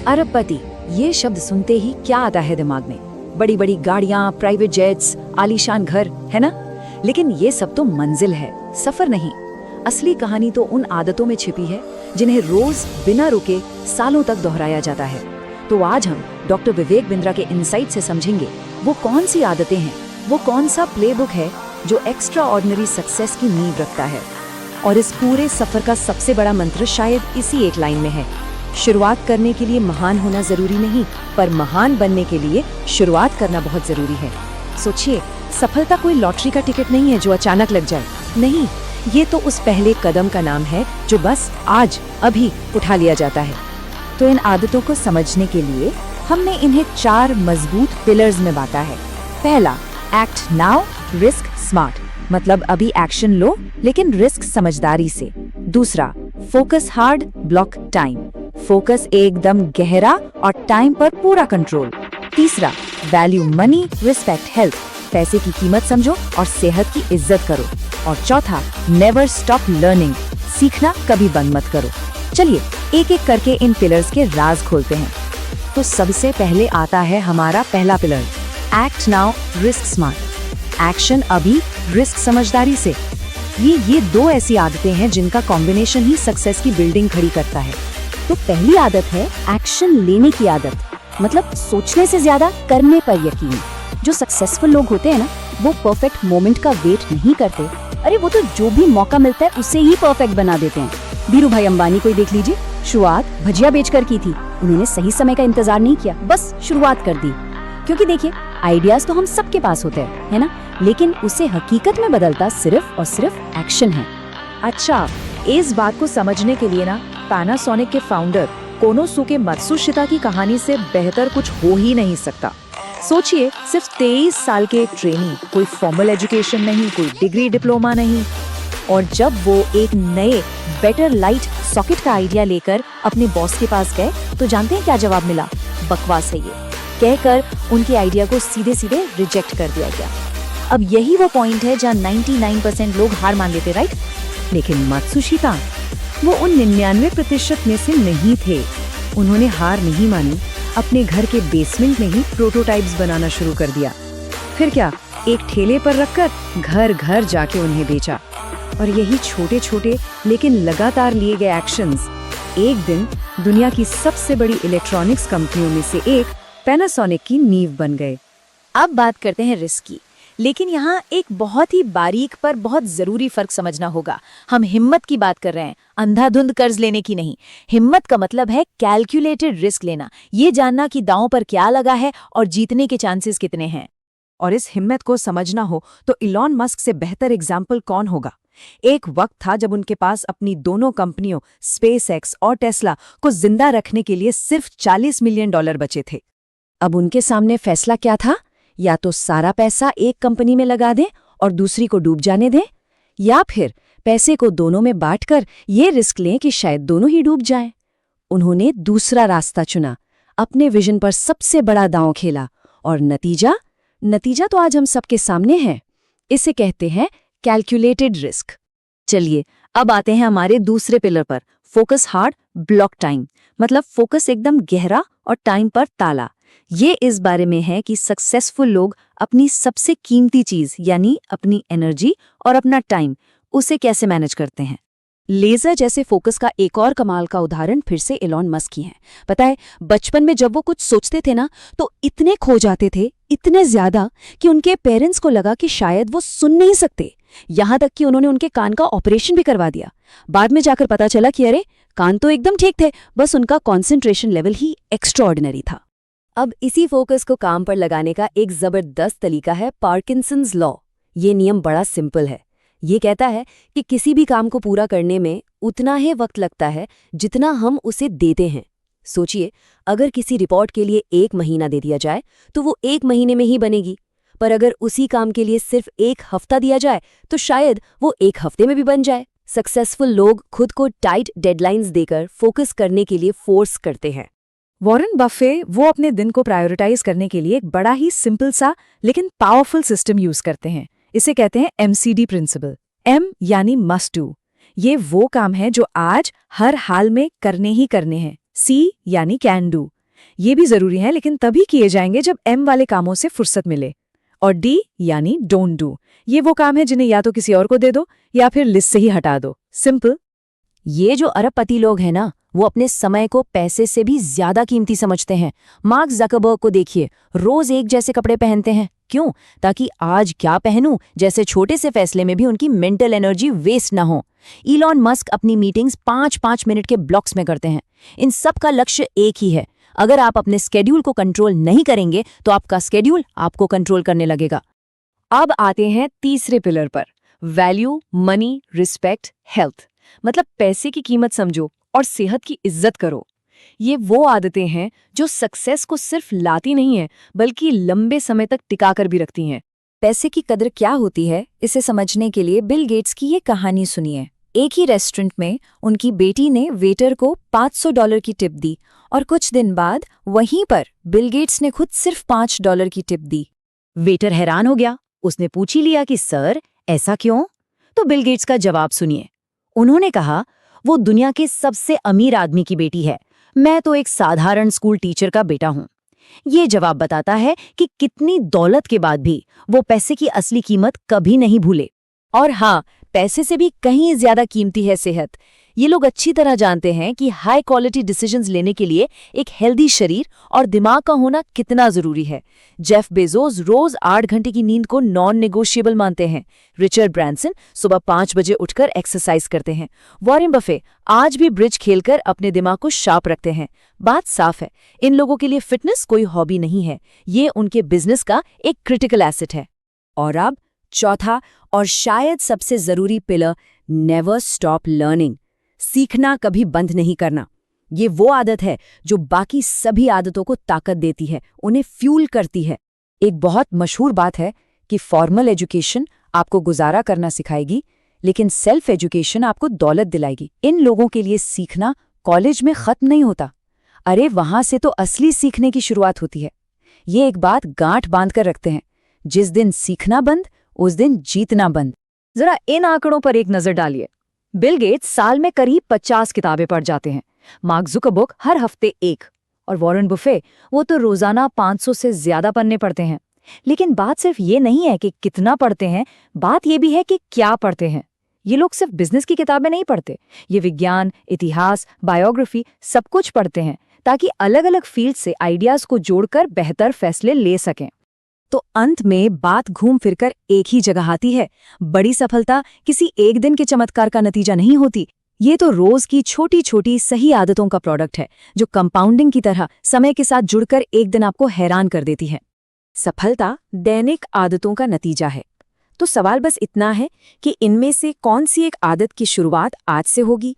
अरबपति, ये शब्द सुनते ही क्या आता है दिमाग में? बड़ी बड़ी गाड़ियां, प्राइवेट जेट्स, आलीशान घर, है ना? लेकिन ये सब तो मंजिल है, सफर नहीं। असली कहानी तो उन आदतों में छिपी है जिन्हें रोज बिना रुके सालों तक दोहराया जाता है। तो आज हम डॉक्टर विवेक बिंद्रा के इनसाइट से समझेंगे वो कौन सी आदतें हैं, वो कौन सा प्लेबुक है जो एक्स्ट्रा ऑर्डिनरी सक्सेस की नींव रखता है। और इस पूरे सफर का सबसे बड़ा मंत्र शायद इसी एक लाइन में है। शुरुआत करने के लिए महान होना जरूरी नहीं, पर महान बनने के लिए शुरुआत करना बहुत जरूरी है। सोचिए, सफलता कोई लॉटरी का टिकट नहीं है जो अचानक लग जाए। नहीं, ये तो उस पहले कदम का नाम है जो बस आज अभी उठा लिया जाता है। तो इन आदतों को समझने के लिए हमने इन्हें 4 मजबूत पिलर्स में बांटा है। पहला, एक्ट नाउ, रिस्क स्मार्ट, मतलब अभी एक्शन लो लेकिन रिस्क समझदारी से। दूसरा, focus hard, block time, focus एकदम गहरा और टाइम पर पूरा कंट्रोल। तीसरा, वैल्यू मनी, रिस्पेक्ट हेल्थ, पैसे की कीमत समझो और सेहत की इज्जत करो। और चौथा, नेवर स्टॉप लर्निंग, सीखना कभी बंद मत करो। चलिए एक एक करके इन पिलर्स के राज खोलते हैं। तो सबसे पहले आता है हमारा पहला pillar, act now, risk smart, action अभी, रिस्क समझदारी से। ये 2 ऐसी आदतें हैं जिनका कॉम्बिनेशन ही सक्सेस की बिल्डिंग खड़ी करता है। तो पहली आदत है एक्शन लेने की आदत, मतलब सोचने से ज्यादा करने पर यकीन। जो सक्सेसफुल लोग होते हैं ना, वो परफेक्ट मोमेंट का वेट नहीं करते। अरे वो तो जो भी मौका मिलता है उसे ही परफेक्ट बना देते हैं। धीरू भाई अंबानी को ही देख लीजिए, शुरुआत भजिया बेचकर की थी। उन्होंने सही समय का इंतजार नहीं किया, बस शुरुआत कर दी। क्योंकि देखिए, आइडियाज तो हम सबके पास होते हैं, है ना, लेकिन उसे हकीकत में बदलता सिर्फ और सिर्फ एक्शन है। अच्छा, इस बात को समझने के लिए ना पैनासोनिक के फाउंडर कोनोसुके मात्सुशिता की कहानी से बेहतर कुछ हो ही नहीं सकता। सोचिए, सिर्फ 23 साल के एक ट्रेनी, कोई फॉर्मल एजुकेशन नहीं, कोई डिग्री डिप्लोमा नहीं, और जब वो एक नए बेटर लाइट सॉकेट का आइडिया लेकर अपने बॉस के पास गए तो जानते हैं क्या जवाब मिला? बकवास है ये कहकर उनके आइडिया को सीधे सीधे रिजेक्ट कर दिया गया। अब यही वो पॉइंट है जहाँ 99% लोग हार मान लेते, राइट? लेकिन मात्सुशिता वो उन 99% में से नहीं थे। उन्होंने हार नहीं मानी, अपने घर के बेसमेंट में ही प्रोटोटाइप्स बनाना शुरू कर दिया। फिर क्या, एक ठेले पर रखकर घर घर जाके उन्हें बेचा। और यही छोटे छोटे लेकिन लगातार लिए गए एक्शंस एक दिन दुनिया की सबसे बड़ी इलेक्ट्रॉनिक्स कंपनियों में से एक पैनासोनिक की नींव बन गए। अब बात करते हैं रिस्क की, लेकिन यहाँ एक बहुत ही बारीक पर बहुत जरूरी फर्क समझना होगा। हम हिम्मत की बात कर रहे हैं, अंधाधुंध कर्ज लेने की नहीं। हिम्मत का मतलब है कैलकुलेटेड रिस्क लेना, ये जानना कि दांव पर क्या लगा है और जीतने के चांसेस कितने हैं। और इस हिम्मत को समझना हो तो इलॉन मस्क से बेहतर एग्जाम्पल कौन होगा? एक वक्त था जब उनके पास अपनी दोनों कंपनियों स्पेसएक्स और टेस्ला को जिंदा रखने के लिए सिर्फ $40 मिलियन बचे थे। अब उनके सामने फैसला क्या था? या तो सारा पैसा एक कंपनी में लगा दें और दूसरी को डूब जाने दें, या फिर पैसे को दोनों में बांटकर ये रिस्क लें कि शायद दोनों ही डूब जाएं। उन्होंने दूसरा रास्ता चुना, अपने विजन पर सबसे बड़ा दांव खेला, और नतीजा तो आज हम सबके सामने है। इसे कहते हैं कैलकुलेटेड रिस्क। चलिए अब आते हैं हमारे दूसरे पिलर पर, फोकस हार्ड, ब्लॉक टाइम, मतलब फोकस एकदम गहरा और टाइम पर ताला। ये इस बारे में है कि सक्सेसफुल लोग अपनी सबसे कीमती चीज यानी अपनी एनर्जी और अपना टाइम, उसे कैसे मैनेज करते हैं। लेजर जैसे फोकस का एक और कमाल का उदाहरण फिर से इलॉन मस्क ही है। पता है, बचपन में जब वो कुछ सोचते थे ना, तो इतने खो जाते थे, इतने ज्यादा कि उनके पेरेंट्स को लगा कि शायद वो सुन नहीं सकते। यहाँ तक कि उन्होंने उनके कान का ऑपरेशन भी करवा दिया। बाद में जाकर पता चला कि अरे, कान तो एकदम ठीक थे, बस उनका कॉन्सेंट्रेशन लेवल ही एक्स्ट्राऑर्डिनरी था। अब इसी फोकस को काम पर लगाने का एक जबरदस्त तरीका है पार्किंसंस लॉ। ये नियम बड़ा सिंपल है। ये कहता है कि किसी भी काम को पूरा करने में उतना ही वक्त लगता है जितना हम उसे देते हैं। सोचिए, अगर किसी रिपोर्ट के लिए 1 महीना दे दिया जाए तो वो 1 महीने में ही बनेगी, पर अगर उसी काम के लिए सिर्फ 1 हफ्ता दिया जाए तो शायद वो 1 हफ्ते में भी बन जाए। सक्सेसफुल लोग खुद को टाइट डेडलाइंस देकर फोकस करने के लिए फोर्स करते हैं। वॉरेन बफे वो अपने दिन को प्रायोरिटाइज करने के लिए एक बड़ा ही सिंपल सा लेकिन पावरफुल सिस्टम यूज करते हैं। इसे कहते हैं MCD प्रिंसिपल। M यानी मस्ट डू, ये वो काम है जो आज हर हाल में करने ही करने हैं। C यानी कैन डू, ये भी जरूरी है, लेकिन तभी किए जाएंगे जब एम वाले कामों से फुर्सत मिले। और डी यानी डोंट डू, ये वो काम है जिन्हें या तो किसी और को दे दो या फिर लिस्ट से ही हटा दो। सिंपल। ये जो अरबपति लोग हैं ना, वो अपने समय को पैसे से भी ज्यादा कीमती समझते हैं। मार्क ज़करबर्ग को देखिए, रोज एक जैसे कपड़े पहनते हैं। क्यों? ताकि आज क्या पहनूं जैसे छोटे से फैसले में भी उनकी मेंटल एनर्जी वेस्ट ना हो। इलॉन मस्क अपनी मीटिंग्स 5-5 मिनट के ब्लॉक्स में करते हैं। इन सब का लक्ष्य एक ही है, अगर आप अपने स्केड्यूल को कंट्रोल नहीं करेंगे तो आपका स्केड्यूल आपको कंट्रोल करने लगेगा। अब आते हैं तीसरे पिलर पर, वैल्यू, मनी, रिस्पेक्ट, हेल्थ। मतलब पैसे की कीमत समझो और सेहत की इज्जत करो। ये वो आदतें हैं जो सक्सेस को सिर्फ लाती नहीं है, बल्कि लंबे समय तक टिका कर भी रखती हैं। पैसे की कदर क्या होती है, इसे समझने के लिए बिल गेट्स की ये कहानी सुनिए। एक ही रेस्टोरेंट में उनकी बेटी ने वेटर को $500 की टिप दी और कुछ दिन बाद वहीं पर बिल गेट्स ने खुद सिर्फ $5 की टिप दी। वेटर हैरान हो गया। उसने पूछ ही लिया कि सर ऐसा क्यों? तो बिल गेट्स का जवाब सुनिए। उन्होंने कहा, वो दुनिया के सबसे अमीर आदमी की बेटी है, मैं तो एक साधारण स्कूल टीचर का बेटा हूं। ये जवाब बताता है कि कितनी दौलत के बाद भी वो पैसे की असली कीमत कभी नहीं भूले। और हाँ, पैसे से भी कहीं ज्यादा कीमती है सेहत। ये लोग अच्छी तरह जानते हैं कि हाई क्वालिटी डिसीजंस लेने के लिए एक हेल्दी शरीर और दिमाग का होना कितना जरूरी है। जेफ बेजोस रोज 8 घंटे की नींद को नॉन नेगोशिएबल मानते हैं। रिचर्ड ब्रांसन सुबह 5 बजे उठकर एक्सरसाइज करते हैं। वॉरेन बफे आज भी ब्रिज खेलकर अपने दिमाग को शार्प रखते हैं। बात साफ है, इन लोगों के लिए फिटनेस कोई हॉबी नहीं है, ये उनके बिजनेस का एक क्रिटिकल एसेट है। और अब चौथा और शायद सबसे जरूरी पिलर, नेवर स्टॉप लर्निंग। सीखना कभी बंद नहीं करना। ये वो आदत है जो बाकी सभी आदतों को ताकत देती है, उन्हें फ्यूल करती है। एक बहुत मशहूर बात है कि फॉर्मल एजुकेशन आपको गुजारा करना सिखाएगी, लेकिन सेल्फ एजुकेशन आपको दौलत दिलाएगी। इन लोगों के लिए सीखना कॉलेज में खत्म नहीं होता। अरे वहां से तो असली सीखने की शुरुआत होती है। ये एक बात गांठ बांध कर रखते हैं, जिस दिन सीखना बंद उस दिन जीतना बंद। जरा इन आंकड़ों पर एक नजर डालिए। बिल गेट्स साल में करीब 50 किताबें पढ़ जाते हैं। मार्क ज़ुकरबर्ग हर हफ्ते 1, और वॉरेन बुफे वो तो रोजाना 500 से ज्यादा पन्ने पढ़ते हैं। लेकिन बात सिर्फ ये नहीं है कि कितना पढ़ते हैं, बात ये भी है कि क्या पढ़ते हैं। ये लोग सिर्फ बिजनेस की किताबें नहीं पढ़ते, ये विज्ञान, इतिहास, बायोग्राफी सब कुछ पढ़ते हैं, ताकि अलग अलग फील्ड से आइडियाज को जोड़कर बेहतर फैसले ले सकें। तो अंत में बात घूम फिरकर एक ही जगह आती है, बड़ी सफलता किसी एक दिन के चमत्कार का नतीजा नहीं होती। ये तो रोज की छोटी छोटी सही आदतों का प्रोडक्ट है, जो कंपाउंडिंग की तरह समय के साथ जुड़कर एक दिन आपको हैरान कर देती है। सफलता दैनिक आदतों का नतीजा है। तो सवाल बस इतना है कि इनमें से कौन सी एक आदत की शुरुआत आज से होगी।